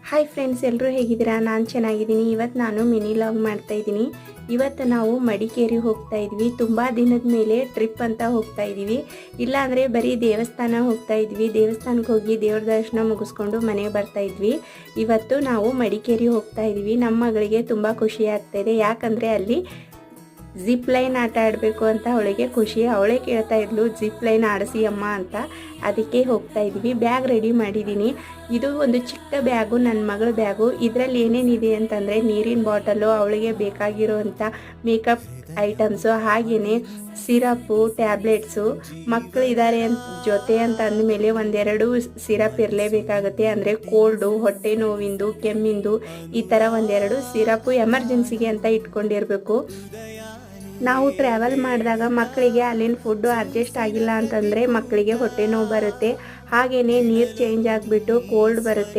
Hi friends, ಎಲ್ಲರೂ ಹೇಗಿದ್ದೀರಾ? ನಾನು ಚೆನ್ನಾಗಿದ್ದೀನಿ. ಇವತ್ತು ನಾನು ಮಿನಿ ಲಾಗ್ ಮಾಡ್ತಾಯಿದ್ದೀನಿ. ಇವತ್ತು ನಾವು ಮಡಿಕೇರಿ ಹೋಗ್ತಾ ಇದ್ವಿ. ತುಂಬ ದಿನದ ಮೇಲೆ ಟ್ರಿಪ್ ಅಂತ ಹೋಗ್ತಾ ಇದ್ದೀವಿ. ಇಲ್ಲಾಂದರೆ ಬರೀ ದೇವಸ್ಥಾನ ಹೋಗ್ತಾ ಇದ್ವಿ. ದೇವಸ್ಥಾನಕ್ಕೆ ಹೋಗಿ ದೇವ್ರ ದರ್ಶನ ಮುಗಿಸ್ಕೊಂಡು ಮನೆಗೆ ಬರ್ತಾ ಇದ್ವಿ. ಇವತ್ತು ನಾವು ಮಡಿಕೇರಿ ಹೋಗ್ತಾ ಇದ್ವಿ. ನಮ್ಮ ಮಗಳಿಗೆ ತುಂಬ ಖುಷಿ ಆಗ್ತಾಯಿದೆ. ಯಾಕಂದರೆ ಅಲ್ಲಿ ಜಿಪ್ ಲೈನ್ ಆಟ ಆಡಬೇಕು ಅಂತ ಅವಳಿಗೆ ಖುಷಿ. ಅವಳೇ ಕೇಳ್ತಾ ಇದ್ಲು, ಜಿಪ್ ಲೈನ್ ಆಡಿಸಿ ಅಮ್ಮ ಅಂತ. ಅದಕ್ಕೆ ಹೋಗ್ತಾ ಇದ್ವಿ. ಬ್ಯಾಗ್ ರೆಡಿ ಮಾಡಿದ್ದೀನಿ. ಇದು ಒಂದು ಚಿಕ್ಕ ಬ್ಯಾಗು, ನನ್ನ ಮಗಳ ಬ್ಯಾಗು. ಇದರಲ್ಲಿ ಏನೇನಿದೆ ಅಂತಂದರೆ ನೀರಿನ ಬಾಟಲು, ಅವಳಿಗೆ ಬೇಕಾಗಿರುವಂಥ ಮೇಕಪ್ ಐಟಮ್ಸು, ಹಾಗೆಯೇ ಸಿರಪ್ಪು, ಟ್ಯಾಬ್ಲೆಟ್ಸು. ಮಕ್ಕಳು ಇದ್ದಾರೆ ಜೊತೆ ಅಂತ ಅಂದಮೇಲೆ ಒಂದೆರಡು ಸಿರಪ್ ಇರಲೇಬೇಕಾಗುತ್ತೆ. ಅಂದರೆ ಕೋಲ್ಡು, ಹೊಟ್ಟೆ ನೋವಿಂದು, ಕೆಮ್ಮಿಂದು, ಈ ಥರ ಒಂದೆರಡು ಸಿರಪ್ಪು ಎಮರ್ಜೆನ್ಸಿಗೆ ಅಂತ ಇಟ್ಕೊಂಡಿರಬೇಕು. ನಾವು ಟ್ರಾವೆಲ್ ಮಾಡಿದಾಗ ಮಕ್ಕಳಿಗೆ ಅಲ್ಲಿನ ಫುಡ್ಡು ಅಡ್ಜಸ್ಟ್ ಆಗಿಲ್ಲ ಅಂತಂದರೆ ಮಕ್ಕಳಿಗೆ ಹೊಟ್ಟೆ ನೋವು ಬರುತ್ತೆ. ಹಾಗೆಯೇ ನೀರು ಚೇಂಜ್ ಆಗಿಬಿಟ್ಟು ಕೋಲ್ಡ್ ಬರುತ್ತೆ.